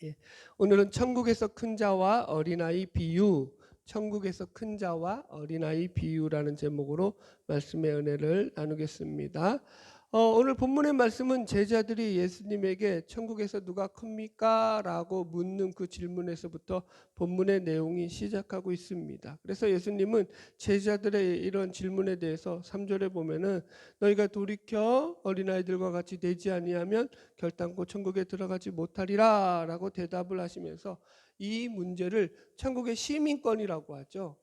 예. 오늘은 천국에서 큰 자와 어린아이 비유, 천국에서 큰 자와 어린아이 비유라는 제목으로 말씀의 은혜를 나누겠습니다. 오늘 본문의 말씀은 제자들이 예수님에게 천국에서 누가 큽니까? 라고 묻는 그 질문에서부터 본문의 내용이 시작하고 있습니다. 그래서 예수님은 제자들의 이런 질문에 대해서 3절에 보면은 너희가 돌이켜 어린아이들과 같이 되지 아니하면 결단코 천국에 들어가지 못하리라 라고 대답을 하시면서 이 문제를 천국의 시민권이라고 하죠.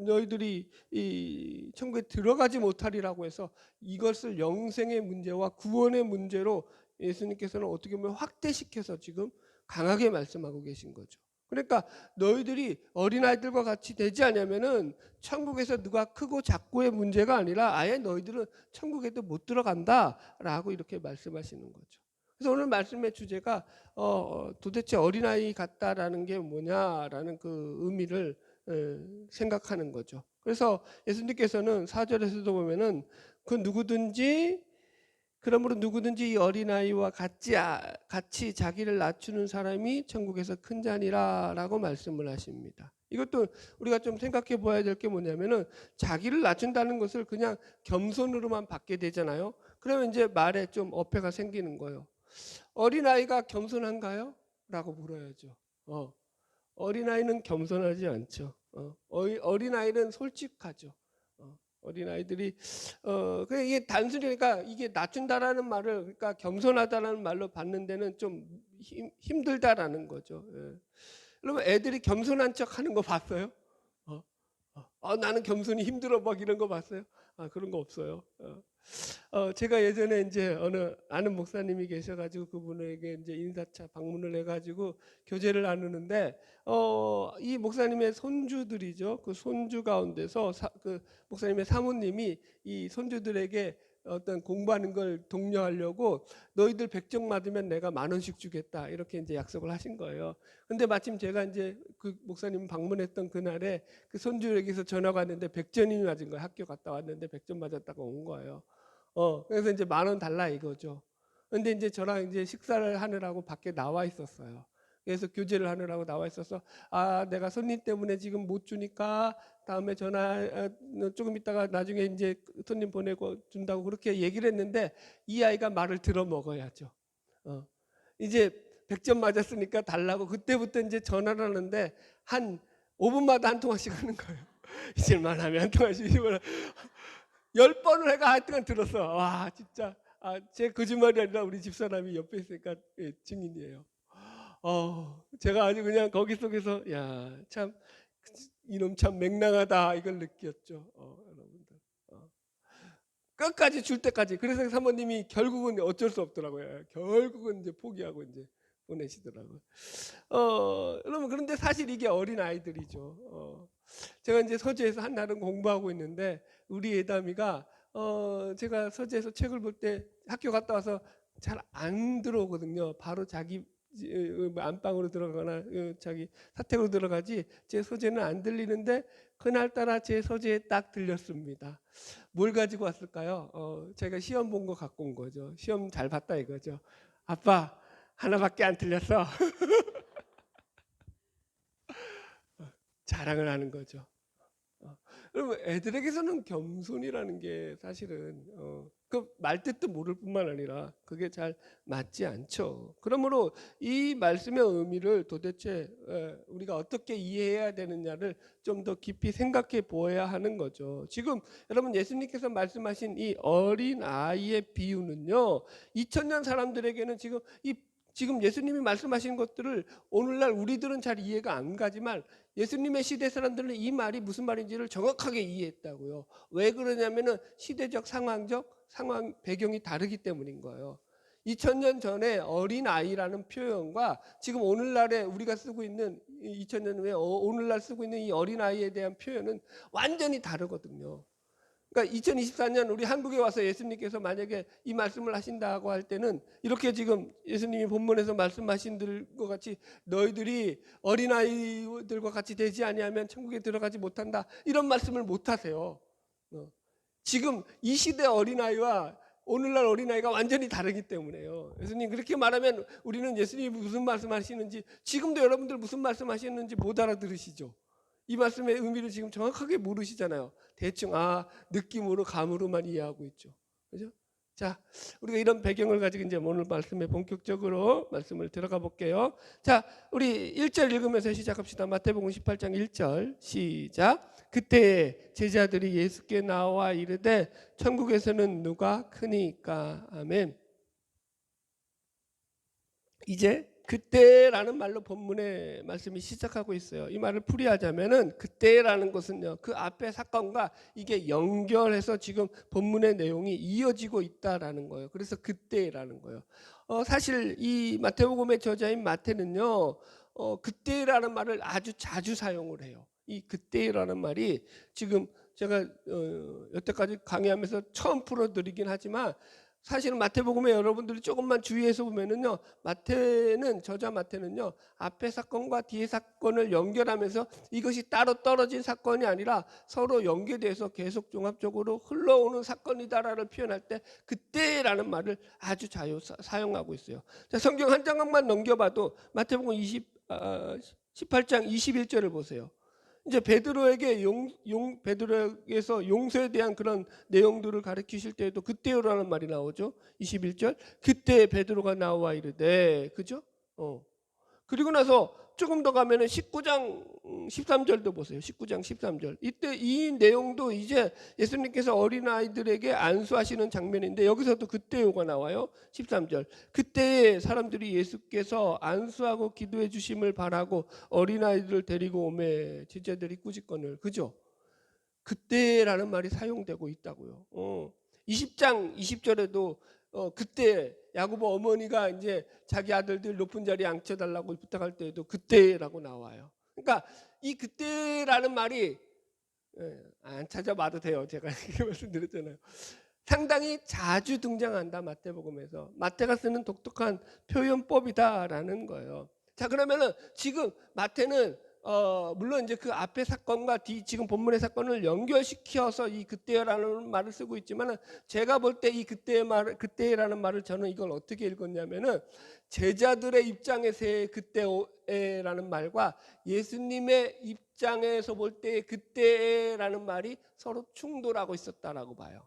너희들이 이 천국에 들어가지 못하리라고 해서 이것을 영생의 문제와 구원의 문제로 예수님께서는 어떻게 보면 확대시켜서 지금 강하게 말씀하고 계신 거죠. 그러니까 너희들이 어린아이들과 같이 되지 않으면은 천국에서 누가 크고 작고의 문제가 아니라 아예 너희들은 천국에도 못 들어간다라고 이렇게 말씀하시는 거죠. 그래서 오늘 말씀의 주제가 도대체 어린아이 같다라는 게 뭐냐라는 그 의미를 생각하는 거죠. 그래서 예수님께서는 4절에서도 보면은 그 누구든지 그러므로 누구든지 이 어린아이와 같이 자기를 낮추는 사람이 천국에서 큰 자니라라고 말씀을 하십니다. 이것도 우리가 좀 생각해 봐야 될 게 뭐냐면은 자기를 낮춘다는 것을 그냥 겸손으로만 받게 되잖아요. 그러면 이제 말에 좀 어폐가 생기는 거예요. 어린아이가 겸손한가요? 라고 물어야죠. 어린아이는 겸손하지 않죠. 어린아이는 솔직하죠. 어린아이들이 이게 단순히 그러니까 이게 낮춘다라는 말을 그러니까 겸손하다라는 말로 받는 데는 좀 힘들다라는 거죠. 예. 여러분 애들이 겸손한 척 하는 거 봤어요? 나는 겸손이 힘들어 막 이런 거 봤어요? 그런 거 없어요. 제가 예전에 이제 어느 아는 목사님이 계셔가지고 그분에게 이제 인사차 방문을 해가지고 교제를 나누는데 이 목사님의 손주들이죠. 그 손주 가운데서 그 목사님의 사모님이 이 손주들에게 어떤 공부하는 걸 독려하려고 너희들 100점 맞으면 내가 10,000원씩 주겠다 이렇게 이제 약속을 하신 거예요. 근데 마침 제가 이제 그 목사님 방문했던 그날에 그 손주에게서 전화가 왔는데 100점이 맞은 거예요. 학교 갔다 왔는데 100점 맞았다고 온 거예요. 그래서 이제 10,000원 달라 이거죠. 근데 이제 저랑 이제 식사를 하느라고 밖에 나와 있었어요. 그래서 교제를 하느라고 나와 있어서 내가 손님 때문에 지금 못 주니까 다음에 전화 조금 있다가 나중에 이제 손님 보내고 준다고 그렇게 얘기를 했는데 이 아이가 말을 들어 먹어야죠. 이제 100점 맞았으니까 달라고 그때부터 이제 전화를 하는데 한 5분마다 한 통화씩 하는 거예요. 잊을만 하면 한 통화씩 10번을 해가 하여튼 들었어. 와 진짜 제 거짓말이 아니라 우리 집사람이 옆에 있으니까 증인이에요. 제가 아주 그냥 거기 속에서 야 참 이놈 참 맹랑하다 이걸 느꼈죠. 여러분들 끝까지 줄 때까지. 그래서 사모님이 결국은 어쩔 수 없더라고요. 결국은 이제 포기하고 이제 보내시더라고요. 여러분 그런데 사실 이게 어린 아이들이죠. 제가 이제 서재에서 한날은 공부하고 있는데 우리 애담이가 제가 서재에서 책을 볼 때 학교 갔다 와서 잘 안 들어오거든요. 바로 자기 안방으로 들어가거나 자기 사택으로 들어가지 제 서재는 안 들리는데 그날따라 제 서재에 딱 들렸습니다. 뭘 가지고 왔을까요? 제가 시험 본 거 갖고 온 거죠. 시험 잘 봤다 이거죠. 아빠 하나밖에 안 틀렸어. 자랑을 하는 거죠. 여러분 애들에게서는 겸손이라는 게 사실은 그 말뜻도 모를 뿐만 아니라 그게 잘 맞지 않죠. 그러므로 이 말씀의 의미를 도대체 우리가 어떻게 이해해야 되느냐를 좀 더 깊이 생각해 보아야 하는 거죠. 지금 여러분 예수님께서 말씀하신 이 어린 아이의 비유는요 2000년 사람들에게는 지금 예수님이 말씀하신 것들을 오늘날 우리들은 잘 이해가 안 가지만 예수님의 시대 사람들은 이 말이 무슨 말인지를 정확하게 이해했다고요. 왜 그러냐면은 시대적 상황 배경이 다르기 때문인 거예요. 2000년 전에 어린아이라는 표현과 지금 오늘날에 우리가 쓰고 있는 2000년 후에 오늘날 쓰고 있는 이 어린아이에 대한 표현은 완전히 다르거든요. 그러니까 2024년 우리 한국에 와서 예수님께서 만약에 이 말씀을 하신다고 할 때는 이렇게 지금 예수님이 본문에서 말씀하신 것 같이 너희들이 어린아이들과 같이 되지 아니하면 천국에 들어가지 못한다 이런 말씀을 못 하세요. 지금 이 시대 어린아이와 오늘날 어린아이가 완전히 다르기 때문에요. 예수님 그렇게 말하면 우리는 예수님이 무슨 말씀하시는지, 지금도 여러분들 무슨 말씀하시는지 못 알아들으시죠. 이 말씀의 의미를 지금 정확하게 모르시잖아요. 대충 느낌으로 감으로만 이해하고 있죠. 그죠? 자, 우리가 이런 배경을 가지고 이제 오늘 말씀에 본격적으로 말씀을 들어가 볼게요. 자, 우리 1절 읽으면서 시작합시다. 마태복음 18장 1절 시작. 그때 제자들이 예수께 나와 이르되 천국에서는 누가 크니까. 아멘. 이제 그때라는 말로 본문의 말씀이 시작하고 있어요. 이 말을 풀이하자면은 그때라는 것은요, 그 앞의 사건과 이게 연결해서 지금 본문의 내용이 이어지고 있다라는 거예요. 그래서 그때라는 거예요. 사실 이 마태복음의 저자인 마태는요, 그때라는 말을 아주 자주 사용을 해요. 이 그때라는 말이 지금 제가 여태까지 강의하면서 처음 풀어드리긴 하지만, 사실은 마태복음에 여러분들이 조금만 주의해서 보면은요, 저자 마태는요, 앞의 사건과 뒤의 사건을 연결하면서 이것이 따로 떨어진 사건이 아니라 서로 연계돼서 계속 종합적으로 흘러오는 사건이다라를 표현할 때 그때라는 말을 아주 자주 사용하고 있어요. 자, 성경 한 장만 넘겨봐도 마태복음 18장 21절을 보세요. 이제 베드로에게 베드로에게서 용서에 대한 그런 내용들을 가르치실 때에도 그때요라는 말이 나오죠. 21절. 그때 베드로가 나와 이르되, 그죠? 그리고 나서 조금 더 가면은 19장 13절도 보세요. 19장 13절. 이때 이 내용도 이제 예수님께서 어린아이들에게 안수하시는 장면인데, 여기서도 그때요가 나와요. 13절. 그때 사람들이 예수께서 안수하고 기도해 주심을 바라고 어린아이들을 데리고 오매 제자들이 꾸짖거늘. 그죠? 그때라는 말이 사용되고 있다고요. 20장 20절에도 그때 야고보 어머니가 이제 자기 아들들 높은 자리에 앉혀달라고 부탁할 때에도 그때라고 나와요. 그러니까 이 그때라는 말이 안 찾아봐도 돼요. 제가 이렇게 말씀드렸잖아요. 상당히 자주 등장한다, 마태복음에서. 마태가 쓰는 독특한 표현법이다라는 거예요. 자, 그러면은 지금 마태는 물론 이제 그 앞의 사건과 지금 본문의 사건을 연결시켜서 이 그때라는 말을 쓰고 있지만, 제가 볼 때 이 그때라는 말을 저는 이걸 어떻게 읽었냐면은, 제자들의 입장에서의 그때라는 말과 예수님의 입장에서 볼 때 그때라는 말이 서로 충돌하고 있었다라고 봐요.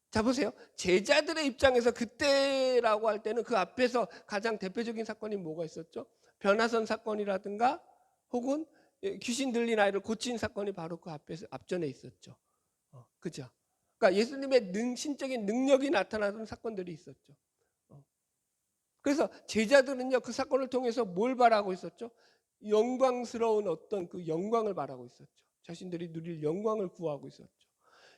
자, 보세요. 제자들의 입장에서 그때라고 할 때는 그 앞에서 가장 대표적인 사건이 뭐가 있었죠? 변화선 사건이라든가 혹은 귀신 들린 아이를 고친 사건이 바로 그 앞전에 있었죠. 그죠? 그러니까 예수님의 신적인 능력이 나타나는 사건들이 있었죠. 그래서 제자들은요, 그 사건을 통해서 뭘 바라고 있었죠? 영광스러운 어떤 그 영광을 바라고 있었죠. 자신들이 누릴 영광을 구하고 있었죠.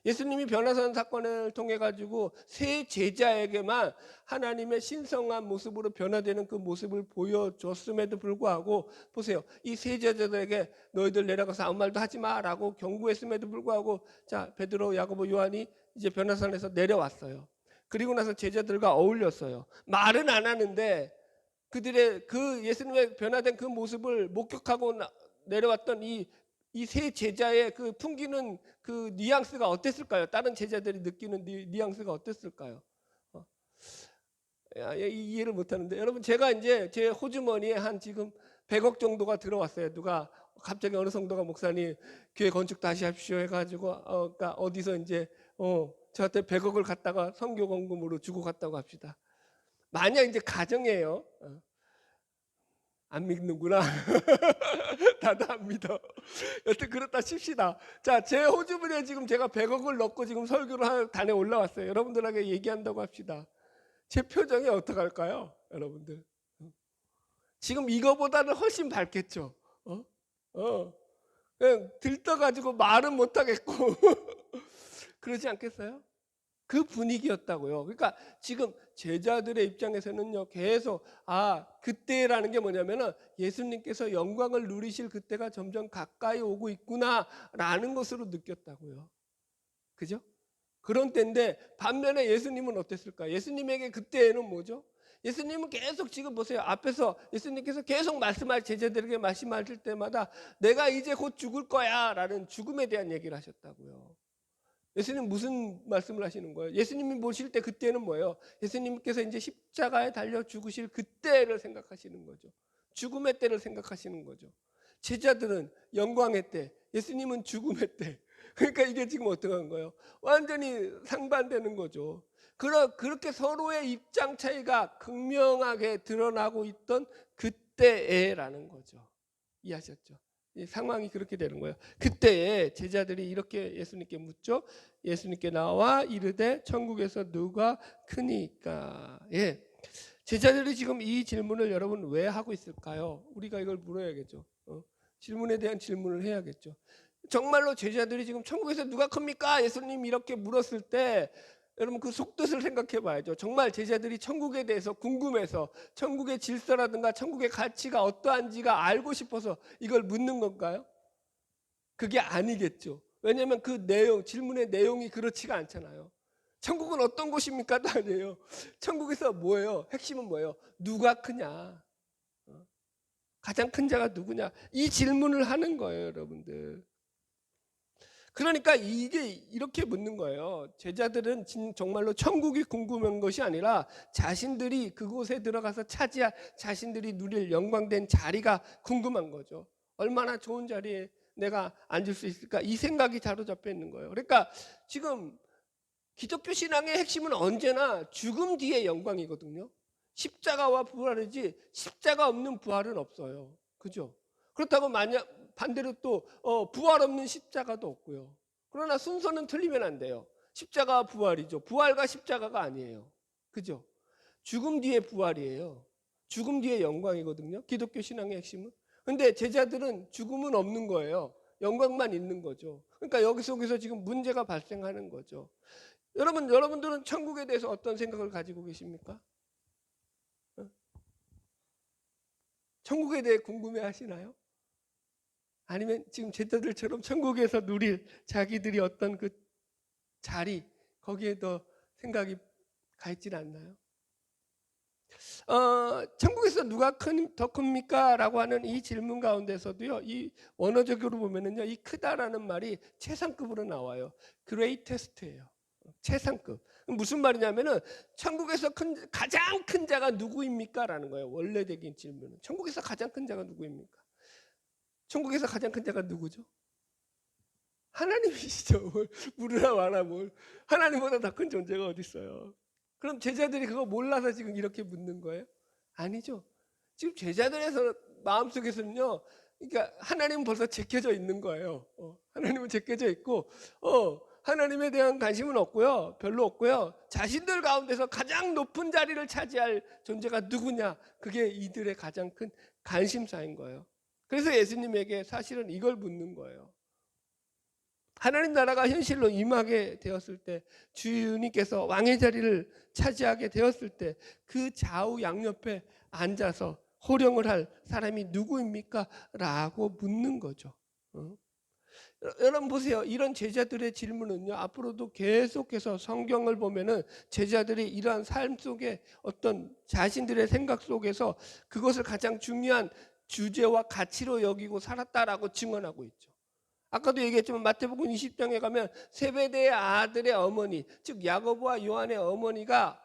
예수님이 변화산 사건을 통해 가지고 세 제자에게만 하나님의 신성한 모습으로 변화되는 그 모습을 보여줬음에도 불구하고, 보세요, 이 세 제자들에게 너희들 내려가서 아무 말도 하지 마라고 경고했음에도 불구하고, 자, 베드로, 야고보, 요한이 이제 변화산에서 내려왔어요. 그리고 나서 제자들과 어울렸어요. 말은 안 하는데 그들의 그 예수님의 변화된 그 모습을 목격하고 내려왔던 이 세 제자의 그 풍기는 그 뉘앙스가 어땠을까요? 다른 제자들이 느끼는 뉘앙스가 어땠을까요? 이해를 못하는데, 여러분, 제가 이제 제 호주머니에 한 지금 100억 정도가 들어왔어요. 누가 갑자기 어느 성도가 목사님 교회 건축 다시 합시오 해가지고 그러니까 어디서 이제 저한테 100억을 갖다가 선교 공금으로 주고 갔다고 합시다. 만약 이제 가정이에요. 안 믿는구나. 다들 안 믿어. 여튼 그렇다 칩시다. 자, 제 호주머니에 지금 제가 100억을 넣고 지금 설교를 한 단에 올라왔어요. 여러분들에게 얘기한다고 합시다. 제 표정이 어떡할까요? 여러분들. 지금 이거보다는 훨씬 밝겠죠. 그냥 들떠가지고 말은 못하겠고 그러지 않겠어요? 그 분위기였다고요. 그러니까 지금 제자들의 입장에서는요, 계속 그때라는 게 뭐냐면은 예수님께서 영광을 누리실 그때가 점점 가까이 오고 있구나라는 것으로 느꼈다고요. 그죠? 그런 때인데, 반면에 예수님은 어땠을까? 예수님에게 그때는 뭐죠? 예수님은 계속 지금 보세요. 앞에서 예수님께서 계속 제자들에게 말씀하실 때마다 내가 이제 곧 죽을 거야 라는 죽음에 대한 얘기를 하셨다고요. 예수님 무슨 말씀을 하시는 거예요? 예수님이 모실 때 그때는 뭐예요? 예수님께서 이제 십자가에 달려 죽으실 그때를 생각하시는 거죠. 죽음의 때를 생각하시는 거죠. 제자들은 영광의 때, 예수님은 죽음의 때. 그러니까 이게 지금 어떡한 거예요? 완전히 상반되는 거죠. 그렇게 서로의 입장 차이가 극명하게 드러나고 있던 그때에라는 거죠. 이해하셨죠? 이 상황이 그렇게 되는 거예요. 그때에 제자들이 이렇게 예수님께 묻죠. 예수님께 나와 이르되 천국에서 누가 크니까. 예. 제자들이 지금 이 질문을 여러분 왜 하고 있을까요? 우리가 이걸 물어야겠죠. 질문에 대한 질문을 해야겠죠. 정말로 제자들이 지금 천국에서 누가 큽니까? 예수님 이렇게 물었을 때 여러분 그 속뜻을 생각해 봐야죠. 정말 제자들이 천국에 대해서 궁금해서 천국의 질서라든가 천국의 가치가 어떠한지가 알고 싶어서 이걸 묻는 건가요? 그게 아니겠죠. 왜냐하면 그 내용, 질문의 내용이 그렇지가 않잖아요. 천국은 어떤 곳입니까도 아니에요. 천국에서 뭐예요? 핵심은 뭐예요? 누가 크냐? 가장 큰 자가 누구냐? 이 질문을 하는 거예요, 여러분들. 그러니까 이게 이렇게 묻는 거예요. 제자들은 정말로 천국이 궁금한 것이 아니라 자신들이 그곳에 들어가서 차지할, 자신들이 누릴 영광된 자리가 궁금한 거죠. 얼마나 좋은 자리에 내가 앉을 수 있을까? 이 생각이 사로잡혀 있는 거예요. 그러니까 지금 기독교 신앙의 핵심은 언제나 죽음 뒤의 영광이거든요. 십자가와 부활이지 십자가 없는 부활은 없어요. 그죠? 그렇다고 만약 반대로 또 부활 없는 십자가도 없고요. 그러나 순서는 틀리면 안 돼요. 십자가와 부활이죠. 부활과 십자가가 아니에요. 그죠? 죽음 뒤의 부활이에요. 죽음 뒤의 영광이거든요. 기독교 신앙의 핵심은. 근데 제자들은 죽음은 없는 거예요. 영광만 있는 거죠. 그러니까 여기 속에서 지금 문제가 발생하는 거죠. 여러분들은 천국에 대해서 어떤 생각을 가지고 계십니까? 천국에 대해 궁금해 하시나요? 아니면 지금 제자들처럼 천국에서 누릴 자기들이 어떤 그 자리, 거기에 더 생각이 가 있지는 않나요? 천국에서 누가 더 큽니까? 라고 하는 이 질문 가운데서도요, 이 원어적으로 보면은요, 이 크다라는 말이 최상급으로 나와요. greatest예요. 최상급. 무슨 말이냐면은 천국에서 가장 큰 자가 누구입니까? 라는 거예요. 원래적인 질문은. 천국에서 가장 큰 자가 누구입니까? 천국에서 가장 큰 자가 누구죠? 하나님이시죠. 물으라 마라 뭘. 하나님보다 더 큰 존재가 어디 있어요? 그럼 제자들이 그거 몰라서 지금 이렇게 묻는 거예요? 아니죠. 지금 제자들의 마음속에서는요. 그러니까 하나님은 벌써 제껴져 있는 거예요. 하나님은 제껴져 있고 하나님에 대한 관심은 없고요. 별로 없고요. 자신들 가운데서 가장 높은 자리를 차지할 존재가 누구냐? 그게 이들의 가장 큰 관심사인 거예요. 그래서 예수님에게 사실은 이걸 묻는 거예요. 하나님 나라가 현실로 임하게 되었을 때, 주님께서 왕의 자리를 차지하게 되었을 때 그 좌우 양옆에 앉아서 호령을 할 사람이 누구입니까? 라고 묻는 거죠. 여러분 보세요. 이런 제자들의 질문은요, 앞으로도 계속해서 성경을 보면은 제자들이 이러한 삶 속에 어떤 자신들의 생각 속에서 그것을 가장 중요한 주제와 가치로 여기고 살았다라고 증언하고 있죠. 아까도 얘기했지만 마태복음 20장에 가면 세베대의 아들의 어머니, 즉 야고보와 요한의 어머니가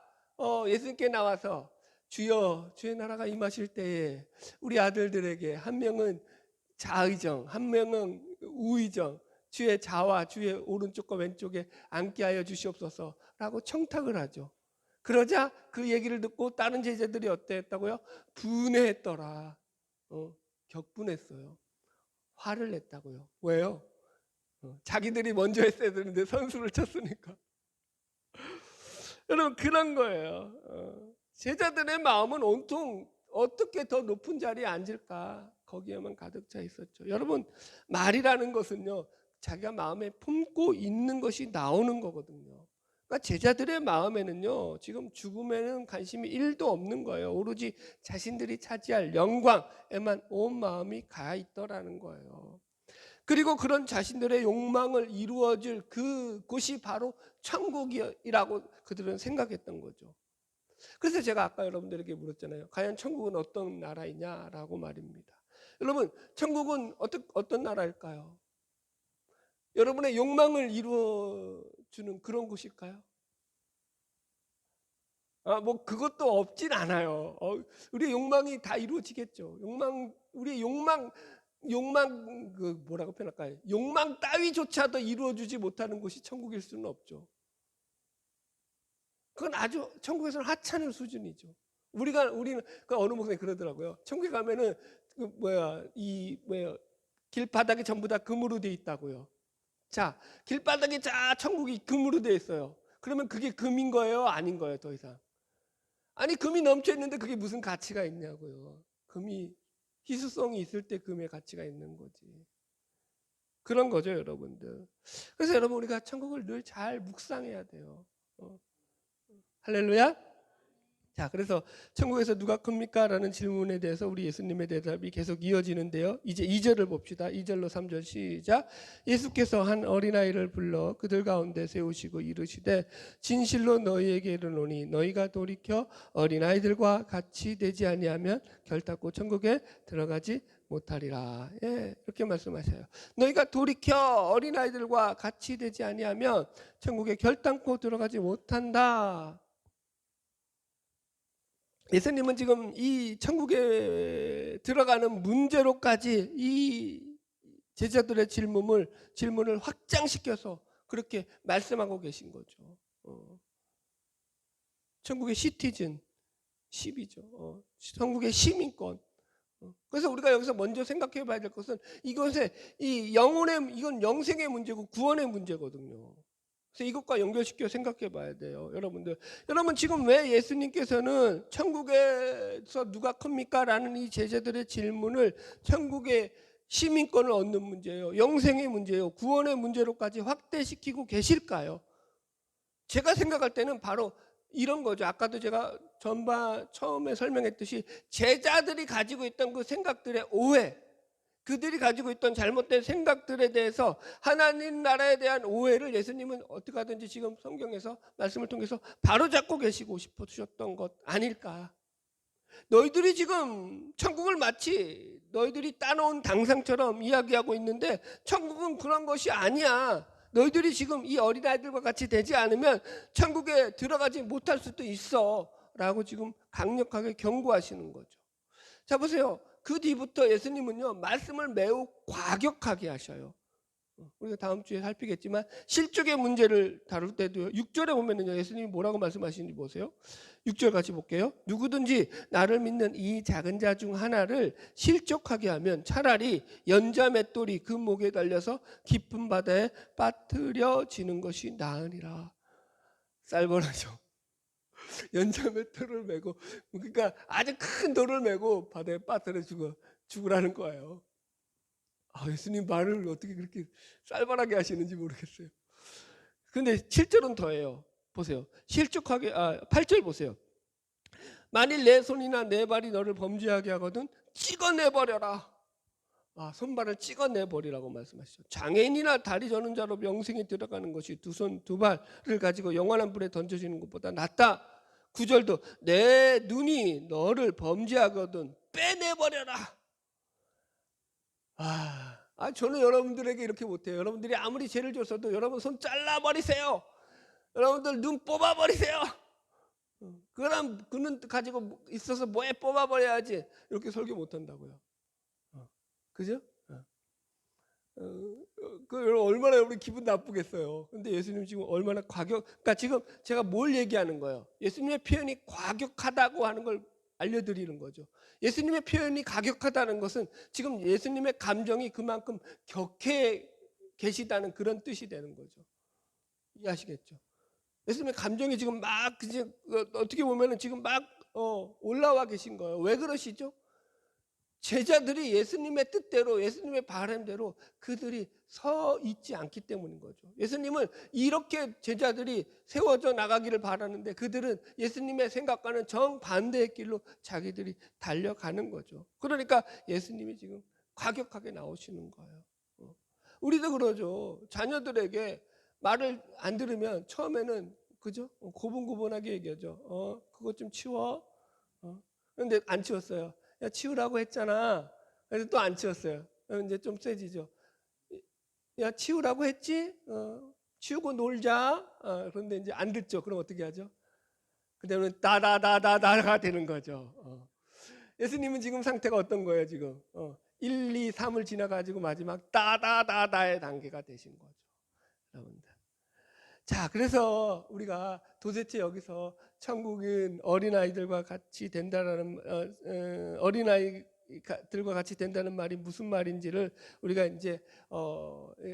예수님께 나와서 주여, 주의 나라가 임하실 때에 우리 아들들에게 한 명은 좌의정, 한 명은 우의정, 주의 좌와 주의 오른쪽과 왼쪽에 앉게 하여 주시옵소서라고 청탁을 하죠. 그러자 그 얘기를 듣고 다른 제자들이 어땠다고요? 분해했더라. 격분했어요. 화를 냈다고요. 왜요? 자기들이 먼저 했어야 되는데 선수를 쳤으니까. 여러분 그런 거예요. 제자들의 마음은 온통 어떻게 더 높은 자리에 앉을까 거기에만 가득 차 있었죠. 여러분 말이라는 것은요 자기가 마음에 품고 있는 것이 나오는 거거든요. 그러니까 제자들의 마음에는요 지금 죽음에는 관심이 1도 없는 거예요. 오로지 자신들이 차지할 영광에만 온 마음이 가 있더라는 거예요. 그리고 그런 자신들의 욕망을 이루어질 그곳이 바로 천국이라고 그들은 생각했던 거죠. 그래서 제가 아까 여러분들에게 물었잖아요. 과연 천국은 어떤 나라이냐라고 말입니다. 여러분 천국은 어떤 나라일까요? 여러분의 욕망을 이루어주는 그런 곳일까요? 뭐 그것도 없진 않아요. 우리의 욕망이 다 이루어지겠죠. 우리의 욕망 그 뭐라고 표현할까요? 욕망 따위조차도 이루어주지 못하는 곳이 천국일 수는 없죠. 그건 아주 천국에서는 하찮은 수준이죠. 우리는 그 어느 목사님 그러더라고요. 천국에 가면은 길바닥이 전부 다 금으로 돼 있다고요. 자, 길바닥이 천국이 금으로 돼 있어요. 그러면 그게 금인 거예요? 아닌 거예요? 더 이상. 아니, 금이 넘쳐 있는데 그게 무슨 가치가 있냐고요. 금이 희수성이 있을 때 금의 가치가 있는 거지. 그런 거죠, 여러분들. 그래서 여러분, 우리가 천국을 늘 잘 묵상해야 돼요. 할렐루야. 자, 그래서 천국에서 누가 큽니까? 라는 질문에 대해서 우리 예수님의 대답이 계속 이어지는데요. 이제 2절을 봅시다. 2절로 3절 시작. 예수께서 한 어린아이를 불러 그들 가운데 세우시고 이르시되 진실로 너희에게 이르노니 너희가 돌이켜 어린아이들과 같이 되지 아니하면 결단코 천국에 들어가지 못하리라. 예, 이렇게 말씀하셔요. 너희가 돌이켜 어린아이들과 같이 되지 아니하면 천국에 결단코 들어가지 못한다. 예수님은 지금 이 천국에 들어가는 문제로까지 이 제자들의 질문을 확장시켜서 그렇게 말씀하고 계신 거죠. 천국의 시티즌십이죠. 천국의 시민권. 그래서 우리가 여기서 먼저 생각해 봐야 될 것은 이건 영생의 문제고 구원의 문제거든요. 그래서 이것과 연결시켜 생각해 봐야 돼요. 여러분 지금 왜 예수님께서는 천국에서 누가 큽니까? 라는 이 제자들의 질문을 천국의 시민권을 얻는 문제예요. 영생의 문제예요. 구원의 문제로까지 확대시키고 계실까요? 제가 생각할 때는 바로 이런 거죠. 아까도 제가 처음에 설명했듯이 제자들이 가지고 있던 그 생각들의 오해, 그들이 가지고 있던 잘못된 생각들에 대해서 하나님 나라에 대한 오해를 예수님은 어떻게 하든지 지금 성경에서 말씀을 통해서 바로잡고 계시고 싶으셨던 것 아닐까. 너희들이 지금 천국을 마치 너희들이 따놓은 당상처럼 이야기하고 있는데 천국은 그런 것이 아니야. 너희들이 지금 이 어린아이들과 같이 되지 않으면 천국에 들어가지 못할 수도 있어 라고 지금 강력하게 경고하시는 거죠. 자, 보세요. 그 뒤부터 예수님은요 말씀을 매우 과격하게 하셔요. 우리가 다음 주에 살피겠지만 실족의 문제를 다룰 때도요 6절에 보면은요 예수님이 뭐라고 말씀하시는지 보세요. 6절 같이 볼게요. 누구든지 나를 믿는 이 작은 자 중 하나를 실족하게 하면 차라리 연자 맷돌이 그 목에 달려서 깊은 바다에 빠뜨려지는 것이 나으니라. 쌀벌하죠. 연자 맷돌을 메고, 그러니까 아주 큰 돌을 메고 바다에 빠뜨려 죽으라는 거예요. 예수님 말을 어떻게 그렇게 쌀벌하게 하시는지 모르겠어요. 근데 7절은 더해요. 보세요. 8절 보세요. 만일 내 손이나 내 발이 너를 범죄하게 하거든 찍어내버려라. 손발을 찍어내버리라고 말씀하시죠. 장애인이나 다리 저는 자로 영생에 들어가는 것이 두 손 두 발을 가지고 영원한 불에 던져지는 것보다 낫다. 9절도 내 눈이 너를 범죄하거든 빼내버려라. 저는 여러분들에게 이렇게 못해요. 여러분들이 아무리 죄를 줬어도 여러분 손 잘라버리세요. 여러분들 눈 뽑아버리세요. 그럼 그 눈 가지고 있어서 뭐에 뽑아버려야지. 이렇게 설교 못한다고요. 그죠? 얼마나 우리 기분 나쁘겠어요. 근데 예수님 지금 얼마나 그러니까 지금 제가 뭘 얘기하는 거예요? 예수님의 표현이 과격하다고 하는 걸 알려드리는 거죠. 예수님의 표현이 과격하다는 것은 지금 예수님의 감정이 그만큼 격해 계시다는 그런 뜻이 되는 거죠. 이해하시겠죠? 예수님의 감정이 지금 막 어떻게 보면은 지금 막 올라와 계신 거예요. 왜 그러시죠? 제자들이 예수님의 뜻대로 예수님의 바람대로 그들이 서 있지 않기 때문인 거죠. 예수님은 이렇게 제자들이 세워져 나가기를 바라는데 그들은 예수님의 생각과는 정반대의 길로 자기들이 달려가는 거죠. 그러니까 예수님이 지금 과격하게 나오시는 거예요. 우리도 그러죠. 자녀들에게 말을 안 들으면 처음에는 그죠? 고분고분하게 얘기하죠. 그것 좀 치워. 그런데 안 치웠어요. 야, 치우라고 했잖아. 그래서 또 안 치웠어요. 이제 좀 세지죠. 야, 치우라고 했지? 치우고 놀자. 그런데 이제 안 듣죠. 그럼 어떻게 하죠? 그다음에 다다다다다가 되는 거죠. 예수님은 지금 상태가 어떤 거예요, 지금? 1, 2, 3을 지나가지고 마지막 다다다다의 단계가 되신 거죠. 여러분들. 자, 그래서 우리가 도대체 여기서 천국은 어린아이들과 같이 된다라는 어린아이들과 같이 된다는 말이 무슨 말인지를 우리가 이제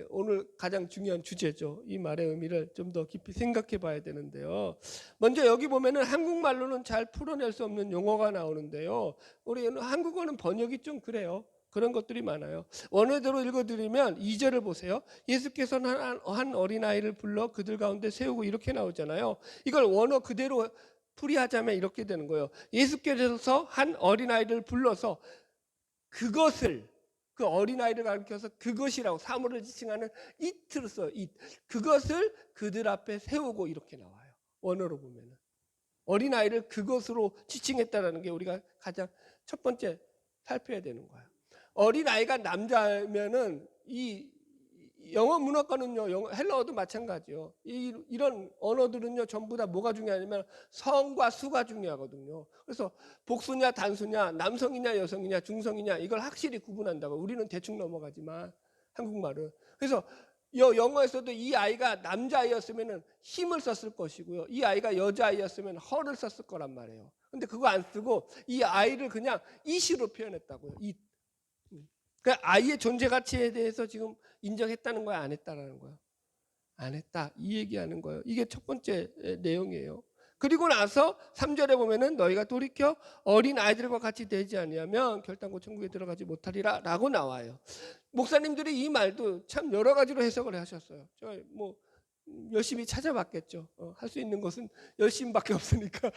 오늘 가장 중요한 주제죠. 이 말의 의미를 좀 더 깊이 생각해 봐야 되는데요. 먼저 여기 보면은 한국말로는 잘 풀어낼 수 없는 용어가 나오는데요. 우리 한국어는 번역이 좀 그래요. 그런 것들이 많아요. 원어대로 읽어드리면 2절을 보세요. 예수께서는 한 어린아이를 불러 그들 가운데 세우고 이렇게 나오잖아요. 이걸 원어 그대로 풀이하자면 이렇게 되는 거예요. 예수께서 한 어린아이를 불러서 그것을, 그 어린아이를 가리켜서 그것이라고 사물을 지칭하는 it를 써요. 그것을 그들 앞에 세우고 이렇게 나와요. 원어로 보면은. 어린아이를 그것으로 지칭했다는 게 우리가 가장 첫 번째 살펴야 되는 거예요. 어린아이가 남자면은 이 영어 문화권은요, 헬라어도 마찬가지요. 이런 언어들은요, 전부 다 뭐가 중요하냐면 성과 수가 중요하거든요. 그래서 복수냐 단수냐, 남성이냐 여성이냐, 중성이냐 이걸 확실히 구분한다고. 우리는 대충 넘어가지만 한국말은. 그래서 영어에서도 이 아이가 남자아이였으면 힘을 썼을 것이고요. 이 아이가 여자아이였으면 허를 썼을 거란 말이에요. 근데 그거 안 쓰고 이 아이를 그냥 이시로 표현했다고요. 그러니까 아이의 존재 가치에 대해서 지금 인정했다는 거야, 안 했다라는 거야? 안 했다. 이 얘기하는 거예요. 이게 첫 번째 내용이에요. 그리고 나서 3절에 보면은 너희가 돌이켜 어린 아이들과 같이 되지 아니하면 결단코 천국에 들어가지 못하리라 라고 나와요. 목사님들이 이 말도 참 여러 가지로 해석을 하셨어요. 저 뭐 열심히 찾아봤겠죠. 할 수 있는 것은 열심밖에 없으니까.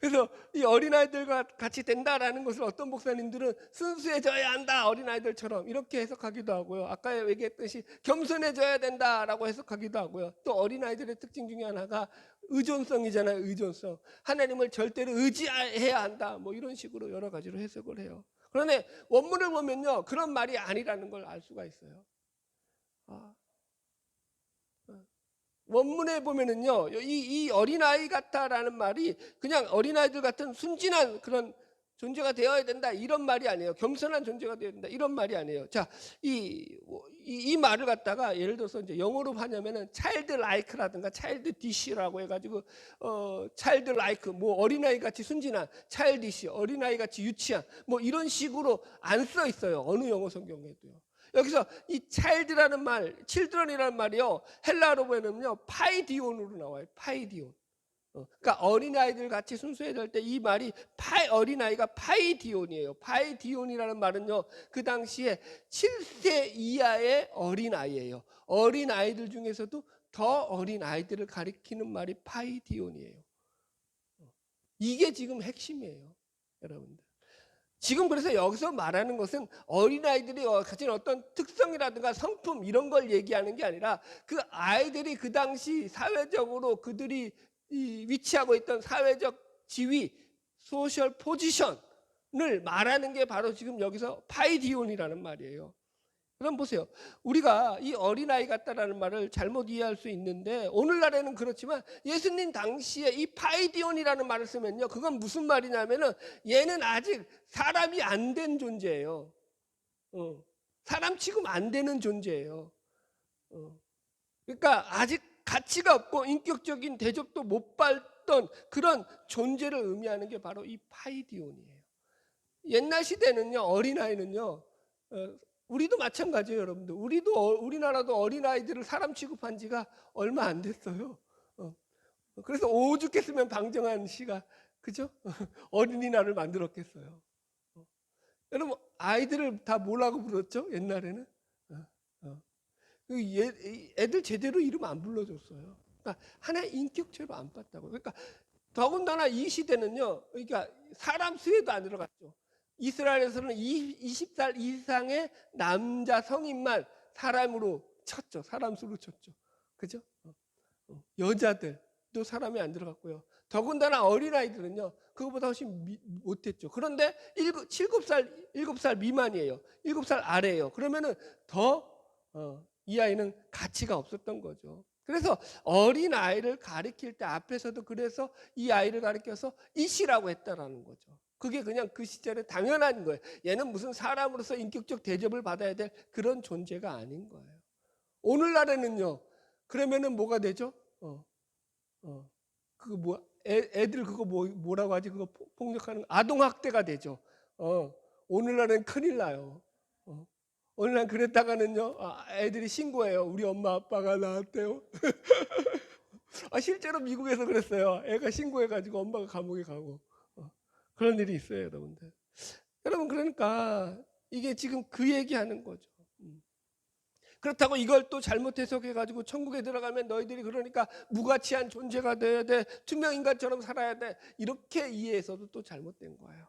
그래서 이 어린아이들과 같이 된다라는 것을 어떤 목사님들은 순수해져야 한다, 어린아이들처럼 이렇게 해석하기도 하고요. 아까 얘기했듯이 겸손해져야 된다라고 해석하기도 하고요. 또 어린아이들의 특징 중에 하나가 의존성이잖아요. 의존성. 하나님을 절대로 의지해야 한다, 뭐 이런 식으로 여러 가지로 해석을 해요. 그런데 원문을 보면요, 그런 말이 아니라는 걸 알 수가 있어요. 원문에 보면은요, 이 어린아이 같다라는 말이 그냥 어린아이들 같은 순진한 그런 존재가 되어야 된다 이런 말이 아니에요. 겸손한 존재가 되어야 된다 이런 말이 아니에요. 자, 이 말을 갖다가 예를 들어서 이제 영어로 하냐면은 child like라든가 child dish라고 해가지고 child like 뭐 어린아이 같이 순진한, childish 어린아이 같이 유치한 뭐 이런 식으로 안 써 있어요. 어느 영어 성경에도요. 여기서 이 child라는 말, children이라는 말이요, 헬라어로 보면은요 파이디온으로 나와요. 파이디온. 그러니까 어린아이들 같이 순수해야 될 때 이 말이 어린아이가 파이디온이에요. 파이디온이라는 말은요, 그 당시에 7세 이하의 어린아이예요. 어린아이들 중에서도 더 어린아이들을 가리키는 말이 파이디온이에요. 이게 지금 핵심이에요, 여러분들. 지금 그래서 여기서 말하는 것은 어린아이들이 가진 어떤 특성이라든가 성품 이런 걸 얘기하는 게 아니라 그 아이들이 그 당시 사회적으로 그들이 위치하고 있던 사회적 지위, 소셜 포지션을 말하는 게 바로 지금 여기서 파이디온이라는 말이에요. 그럼 보세요. 우리가 이 어린아이 같다라는 말을 잘못 이해할 수 있는데 오늘날에는 그렇지만 예수님 당시에 이 파이디온이라는 말을 쓰면요, 그건 무슨 말이냐면은 얘는 아직 사람이 안 된 존재예요. 사람 취급 안 되는 존재예요. 그러니까 아직 가치가 없고 인격적인 대접도 못 받던 그런 존재를 의미하는 게 바로 이 파이디온이에요. 옛날 시대는요, 어린아이는요, 우리도 마찬가지예요, 여러분들. 우리나라도 어린아이들을 사람 취급한 지가 얼마 안 됐어요. 그래서 오죽했으면 방정환 씨가, 그죠? 어린이날을 만들었겠어요. 여러분, 아이들을 다 뭐라고 불렀죠? 옛날에는? 애들 제대로 이름 안 불러줬어요. 그러니까 하나의 인격체로 안 봤다고. 그러니까 더군다나 이 시대는요, 그러니까 사람 수에도 안 들어갔죠. 이스라엘에서는 20살 이상의 남자 성인만 사람으로 쳤죠. 사람 수로 쳤죠. 그죠? 여자들도 사람이 안 들어갔고요. 더군다나 어린아이들은요, 그거보다 훨씬 못했죠. 그런데 7살 미만이에요. 7살 아래예요. 그러면은 더 이 아이는 가치가 없었던 거죠. 그래서 어린 아이를 가리킬 때 앞에서도 그래서 이 아이를 가리켜서 이씨라고 했다라는 거죠. 그게 그냥 그 시절에 당연한 거예요. 얘는 무슨 사람으로서 인격적 대접을 받아야 될 그런 존재가 아닌 거예요. 오늘날에는요. 그러면은 뭐가 되죠? 그거 뭐 애들 그거 뭐라고 하지? 그거 폭력하는 아동 학대가 되죠. 오늘날엔 큰일 나요. 어느 날 그랬다가는요, 애들이 신고해요. 우리 엄마 아빠가 나왔대요. 실제로 미국에서 그랬어요. 애가 신고해가지고 엄마가 감옥에 가고. 그런 일이 있어요, 여러분들. 여러분, 그러니까 이게 지금 그 얘기하는 거죠. 그렇다고 이걸 또 잘못 해석해가지고 천국에 들어가면 너희들이 그러니까 무가치한 존재가 돼야 돼. 투명인간처럼 살아야 돼. 이렇게 이해해서도 또 잘못된 거예요.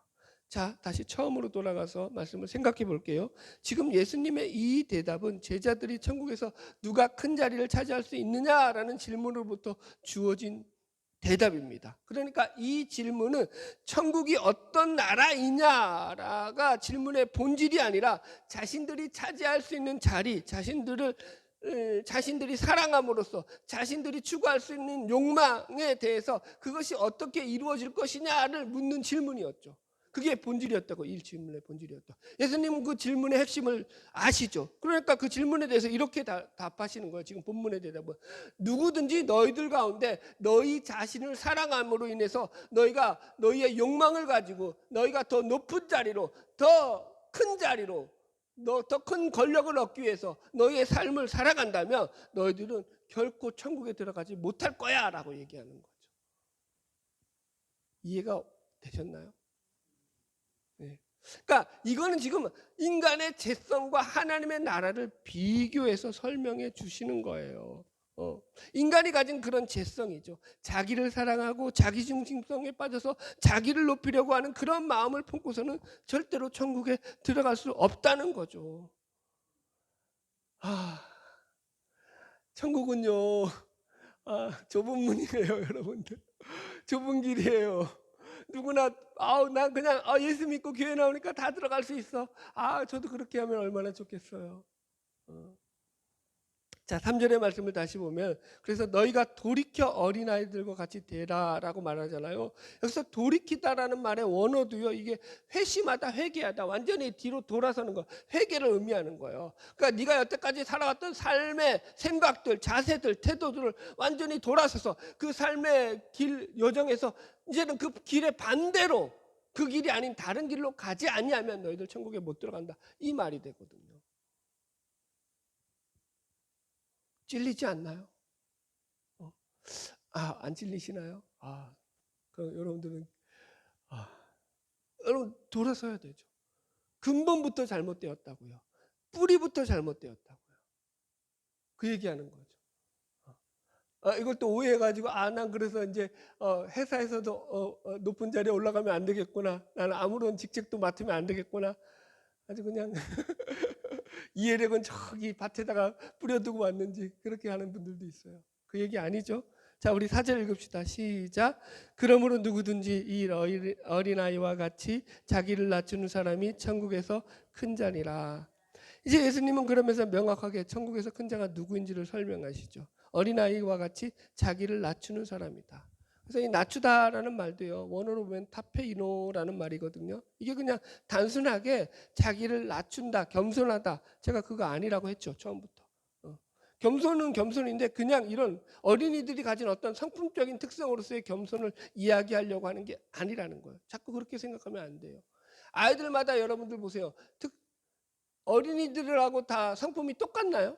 자, 다시 처음으로 돌아가서 말씀을 생각해 볼게요. 지금 예수님의 이 대답은 제자들이 천국에서 누가 큰 자리를 차지할 수 있느냐라는 질문으로부터 주어진 대답입니다. 그러니까 이 질문은 천국이 어떤 나라이냐가 질문의 본질이 아니라 자신들이 차지할 수 있는 자리, 자신들이 사랑함으로써 자신들이 추구할 수 있는 욕망에 대해서 그것이 어떻게 이루어질 것이냐를 묻는 질문이었죠. 그게 본질이었다고, 이 질문의 본질이었다. 예수님은 그 질문의 핵심을 아시죠. 그러니까 그 질문에 대해서 이렇게 답하시는 거예요. 지금 본문의 대답은 누구든지 너희들 가운데 너희 자신을 사랑함으로 인해서 너희가 너희의 욕망을 가지고 너희가 더 높은 자리로, 더 큰 자리로, 더 큰 권력을 얻기 위해서 너희의 삶을 살아간다면 너희들은 결코 천국에 들어가지 못할 거야 라고 얘기하는 거죠. 이해가 되셨나요? 네. 그러니까 이거는 지금 인간의 죄성과 하나님의 나라를 비교해서 설명해 주시는 거예요. 인간이 가진 그런 죄성이죠. 자기를 사랑하고 자기중심성에 빠져서 자기를 높이려고 하는 그런 마음을 품고서는 절대로 천국에 들어갈 수 없다는 거죠. 천국은요, 좁은 문이에요, 여러분들. 좁은 길이에요. 누구나 난 그냥 예수 믿고 교회 나오니까 다 들어갈 수 있어. 저도 그렇게 하면 얼마나 좋겠어요. 자, 3절의 말씀을 다시 보면 그래서 너희가 돌이켜 어린아이들과 같이 되라라고 말하잖아요. 여기서 돌이키다라는 말의 원어도요. 이게 회심하다, 회개하다, 완전히 뒤로 돌아서는 거, 회개를 의미하는 거예요. 그러니까 네가 여태까지 살아왔던 삶의 생각들, 자세들, 태도들을 완전히 돌아서서 그 삶의 길 여정에서 이제는 그 길의 반대로 그 길이 아닌 다른 길로 가지 아니하면 너희들 천국에 못 들어간다. 이 말이 되거든요. 찔리지 않나요? 안 찔리시나요? 그럼 여러분들은 여러분 돌아서야 되죠. 근본부터 잘못되었다고요. 뿌리부터 잘못되었다고요. 그 얘기하는 거죠. 이걸 또 오해해가지고 난 그래서 이제 회사에서도 높은 자리에 올라가면 안 되겠구나. 나는 아무런 직책도 맡으면 안 되겠구나. 아주 그냥 이해력은 저기 밭에다가 뿌려두고 왔는지 그렇게 하는 분들도 있어요. 그 얘기 아니죠. 자, 우리 4절 읽읍시다. 시작. 그러므로 누구든지 이 어린아이와 같이 자기를 낮추는 사람이 천국에서 큰 자니라. 이제 예수님은 그러면서 명확하게 천국에서 큰 자가 누구인지를 설명하시죠. 어린아이와 같이 자기를 낮추는 사람이다. 그래서 이 낮추다라는 말도요, 원어로 보면 타페이노라는 말이거든요. 이게 그냥 단순하게 자기를 낮춘다, 겸손하다. 제가 그거 아니라고 했죠, 처음부터. 겸손은 겸손인데 그냥 이런 어린이들이 가진 어떤 성품적인 특성으로서의 겸손을 이야기하려고 하는 게 아니라는 거예요. 자꾸 그렇게 생각하면 안 돼요. 아이들마다 여러분들 보세요. 어린이들하고 다 성품이 똑같나요?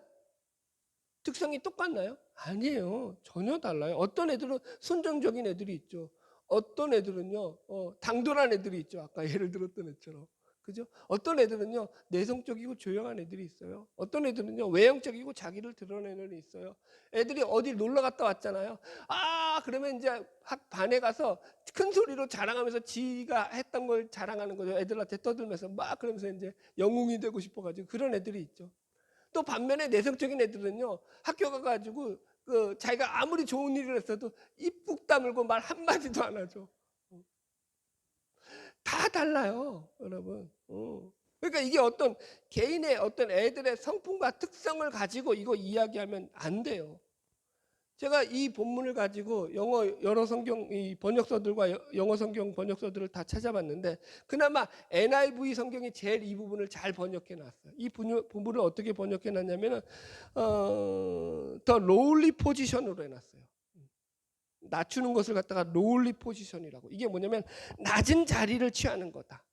특성이 똑같나요? 아니에요. 전혀 달라요. 어떤 애들은 순정적인 애들이 있죠. 어떤 애들은요, 당돌한 애들이 있죠. 아까 예를 들었던 애처럼. 그죠? 어떤 애들은요, 내성적이고 조용한 애들이 있어요. 어떤 애들은요, 외형적이고 자기를 드러내는 애들이 있어요. 애들이 어디 놀러 갔다 왔잖아요. 그러면 이제 반에 가서 큰 소리로 자랑하면서 지가 했던 걸 자랑하는 거죠. 애들한테 떠들면서 막 그러면서 이제 영웅이 되고 싶어가지고 그런 애들이 있죠. 또 반면에 내성적인 애들은요, 학교 가가지고 자기가 아무리 좋은 일을 했어도 입 꾹 다물고 말 한마디도 안 하죠. 다 달라요, 여러분. 그러니까 이게 어떤 개인의 어떤 애들의 성품과 특성을 가지고 이거 이야기하면 안 돼요. 제가 이 본문을 가지고 영어 여러 성경 이 번역서들과 영어 성경 번역서들을 다 찾아봤는데 그나마 NIV 성경이 제일 이 부분을 잘 번역해 놨어요. 이 부분을 어떻게 번역해 놨냐면은 더 lowly 포지션으로 해놨어요. 낮추는 것을 갖다가 lowly 포지션이라고. 이게 뭐냐면 낮은 자리를 취하는 거다.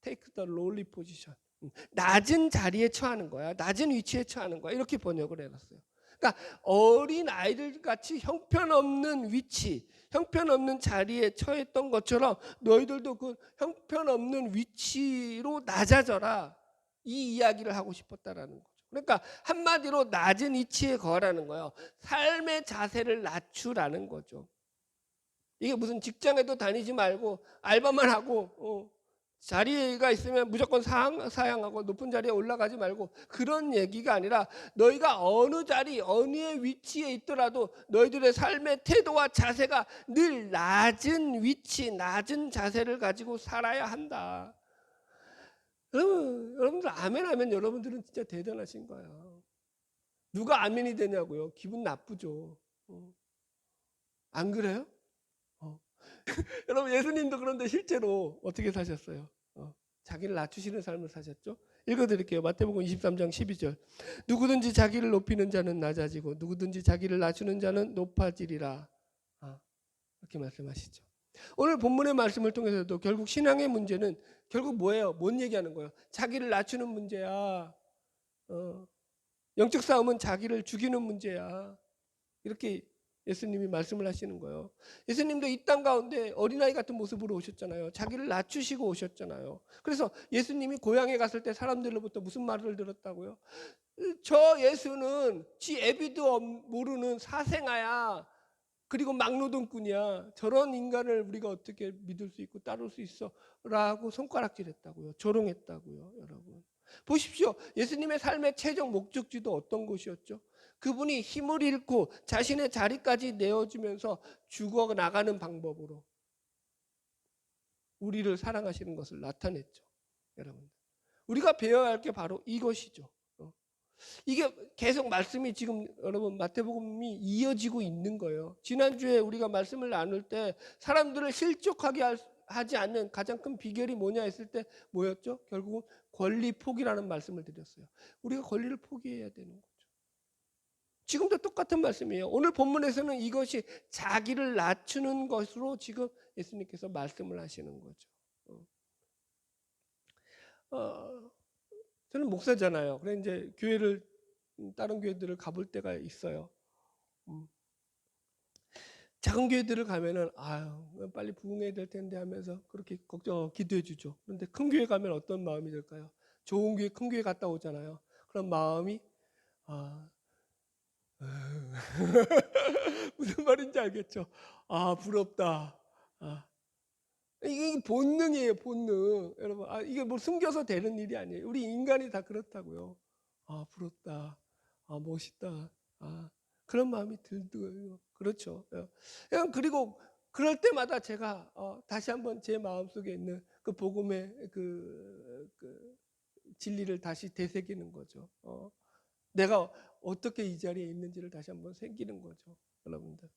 Take the lowly position. 낮은 자리에 처하는 거야. 낮은 위치에 처하는 거야. 이렇게 번역을 해놨어요. 그러니까 어린 아이들 같이 형편없는 위치, 형편없는 자리에 처했던 것처럼 너희들도 그 형편없는 위치로 낮아져라. 이 이야기를 하고 싶었다라는 거죠. 그러니까 한마디로 낮은 위치에 거라는 거예요. 삶의 자세를 낮추라는 거죠. 이게 무슨 직장에도 다니지 말고 알바만 하고 자리가 있으면 무조건 사양하고 높은 자리에 올라가지 말고 그런 얘기가 아니라 너희가 어느 자리 어느 위치에 있더라도 너희들의 삶의 태도와 자세가 늘 낮은 위치 낮은 자세를 가지고 살아야 한다. 여러분들 아멘 하면 여러분들은 진짜 대단하신 거예요. 누가 아멘이 되냐고요. 기분 나쁘죠. 안 그래요? 여러분 예수님도 그런데 실제로 어떻게 사셨어요? 자기를 낮추시는 삶을 사셨죠. 읽어드릴게요. 마태복음 23장 12절. 누구든지 자기를 높이는 자는 낮아지고 누구든지 자기를 낮추는 자는 높아지리라. 이렇게 말씀하시죠. 오늘 본문의 말씀을 통해서도 결국 신앙의 문제는 결국 뭐예요? 뭔 얘기하는 거예요? 자기를 낮추는 문제야. 영적 싸움은 자기를 죽이는 문제야. 이렇게 예수님이 말씀을 하시는 거예요. 예수님도 이 땅 가운데 어린아이 같은 모습으로 오셨잖아요. 자기를 낮추시고 오셨잖아요. 그래서 예수님이 고향에 갔을 때 사람들로부터 무슨 말을 들었다고요? 저 예수는 지 애비도 모르는 사생아야. 그리고 막노동꾼이야. 저런 인간을 우리가 어떻게 믿을 수 있고 따를 수 있어? 라고 손가락질했다고요. 조롱했다고요. 여러분 보십시오. 예수님의 삶의 최종 목적지도 어떤 것이었죠? 그분이 힘을 잃고 자신의 자리까지 내어주면서 죽어나가는 방법으로 우리를 사랑하시는 것을 나타냈죠. 여러분 우리가 배워야 할 게 바로 이것이죠. 이게 계속 말씀이 지금 여러분 마태복음이 이어지고 있는 거예요. 지난주에 우리가 말씀을 나눌 때 사람들을 실족하게 하지 않는 가장 큰 비결이 뭐냐 했을 때 뭐였죠? 결국은 권리 포기라는 말씀을 드렸어요. 우리가 권리를 포기해야 되는 거죠. 지금도 똑같은 말씀이에요. 오늘 본문에서는 이것이 자기를 낮추는 것으로 지금 예수님께서 말씀을 하시는 거죠. 저는 목사잖아요. 그래 이제 교회를 다른 교회들을 가볼 때가 있어요. 작은 교회들을 가면은 아유 빨리 부흥해야 될 텐데 하면서 그렇게 기도해 주죠. 그런데 큰 교회 가면 어떤 마음이 들까요? 좋은 교회 큰 교회 갔다 오잖아요. 그런 마음이 무슨 말인지 알겠죠? 부럽다. 이게 본능이에요, 본능. 여러분, 이게 뭐 숨겨서 되는 일이 아니에요. 우리 인간이 다 그렇다고요. 부럽다. 멋있다. 그런 마음이 들고요. 그렇죠. 그리고 그럴 때마다 제가 다시 한번 제 마음속에 있는 그 복음의 그 진리를 다시 되새기는 거죠. 내가 어떻게 이 자리에 있는지를 다시 한번 새기는 거죠. 여러분들.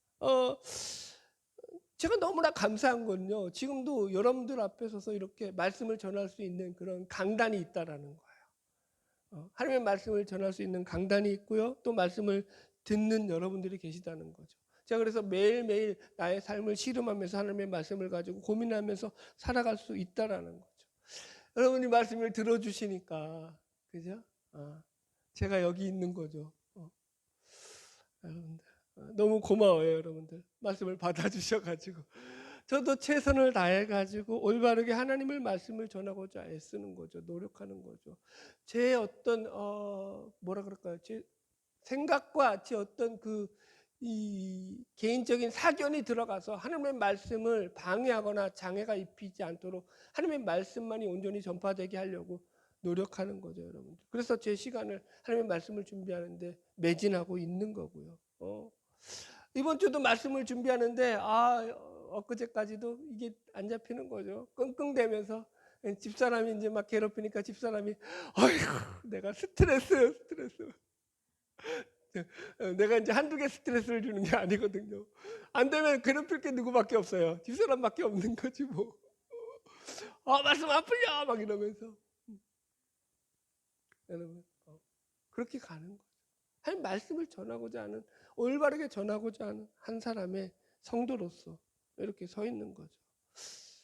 제가 너무나 감사한 건요. 지금도 여러분들 앞에 서서 이렇게 말씀을 전할 수 있는 그런 강단이 있다라는 거예요. 하나님의 말씀을 전할 수 있는 강단이 있고요. 또 말씀을 듣는 여러분들이 계시다는 거죠. 제가 그래서 매일매일 나의 삶을 씨름하면서 하나님의 말씀을 가지고 고민하면서 살아갈 수 있다라는 거죠. 여러분이 말씀을 들어주시니까 그죠? 제가 여기 있는 거죠. 여러분들 너무 고마워요. 여러분들 말씀을 받아주셔가지고 저도 최선을 다해가지고 올바르게 하나님의 말씀을 전하고자 애쓰는 거죠. 노력하는 거죠. 제 어떤 뭐라 그럴까요? 제 생각과 제 어떤 이 개인적인 사견이 들어가서 하나님의 말씀을 방해하거나 장애가 입히지 않도록 하나님의 말씀만이 온전히 전파되게 하려고 노력하는 거죠, 여러분들. 그래서 제 시간을 하나님의 말씀을 준비하는데 매진하고 있는 거고요. 이번 주도 말씀을 준비하는데 엊그제까지도 이게 안 잡히는 거죠. 끙끙대면서 집사람이 이제 막 괴롭히니까 집사람이 아이고 내가 스트레스. 내가 이제 한두 개 스트레스를 주는 게 아니거든요. 안 되면 괴롭힐 게 누구밖에 없어요. 집사람밖에 없는 거지 뭐. 말씀 안 풀려 막 이러면서. 여러분 그렇게 가는 거죠. 할 말씀을 전하고자 하는, 올바르게 전하고자 하는 한 사람의 성도로서 이렇게 서 있는 거죠.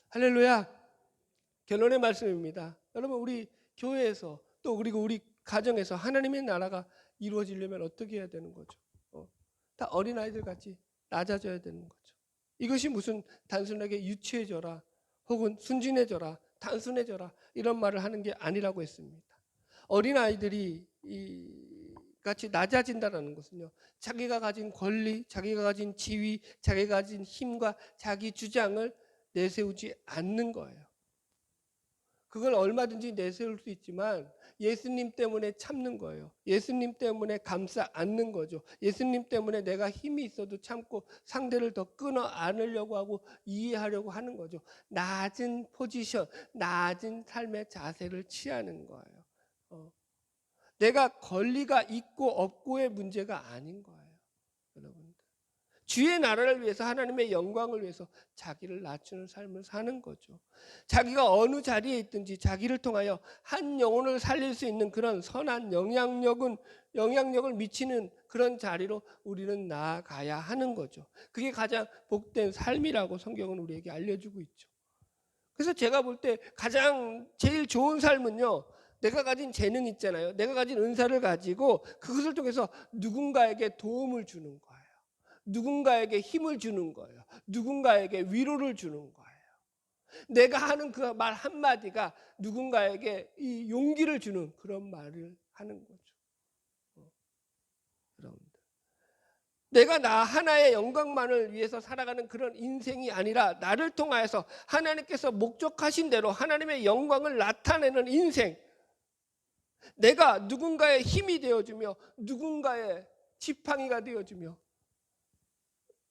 할렐루야. 결론의 말씀입니다. 여러분 우리 교회에서 또 그리고 우리 가정에서 하나님의 나라가 이루어지려면 어떻게 해야 되는 거죠? 다 어린아이들 같이 낮아져야 되는 거죠. 이것이 무슨 단순하게 유치해져라 혹은 순진해져라 단순해져라 이런 말을 하는 게 아니라고 했습니다. 어린아이들이 같이 낮아진다는 것은요, 자기가 가진 권리, 자기가 가진 지위, 자기가 가진 힘과 자기 주장을 내세우지 않는 거예요. 그걸 얼마든지 내세울 수 있지만 예수님 때문에 참는 거예요. 예수님 때문에 감싸 안는 거죠. 예수님 때문에 내가 힘이 있어도 참고 상대를 더 끊어 안으려고 하고 이해하려고 하는 거죠. 낮은 포지션, 낮은 삶의 자세를 취하는 거예요. 내가 권리가 있고 없고의 문제가 아닌 거예요. 여러분들 주의 나라를 위해서, 하나님의 영광을 위해서 자기를 낮추는 삶을 사는 거죠. 자기가 어느 자리에 있든지 자기를 통하여 한 영혼을 살릴 수 있는 그런 선한 영향력을 미치는 그런 자리로 우리는 나아가야 하는 거죠. 그게 가장 복된 삶이라고 성경은 우리에게 알려주고 있죠. 그래서 제가 볼 때 가장 제일 좋은 삶은요, 내가 가진 재능 있잖아요. 내가 가진 은사를 가지고 그것을 통해서 누군가에게 도움을 주는 거예요. 누군가에게 힘을 주는 거예요. 누군가에게 위로를 주는 거예요. 내가 하는 그 말 한마디가 누군가에게 이 용기를 주는 그런 말을 하는 거죠. 여러분들, 내가 나 하나의 영광만을 위해서 살아가는 그런 인생이 아니라 나를 통하여서 하나님께서 목적하신 대로 하나님의 영광을 나타내는 인생, 내가 누군가의 힘이 되어주며 누군가의 지팡이가 되어주며,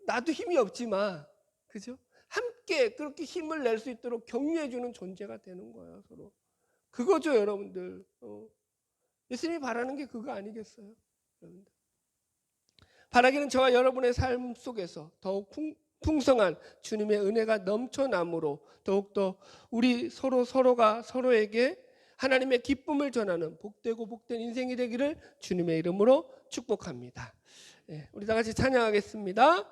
나도 힘이 없지만 그죠? 함께 그렇게 힘을 낼 수 있도록 격려해주는 존재가 되는 거예요. 서로 그거죠. 여러분들 예수님이 바라는 게 그거 아니겠어요? 여러분들 바라기는 저와 여러분의 삶 속에서 더욱 풍성한 주님의 은혜가 넘쳐남으로 더욱더 우리 서로가 서로에게 하나님의 기쁨을 전하는 복되고 복된 인생이 되기를 주님의 이름으로 축복합니다. 우리 다 같이 찬양하겠습니다.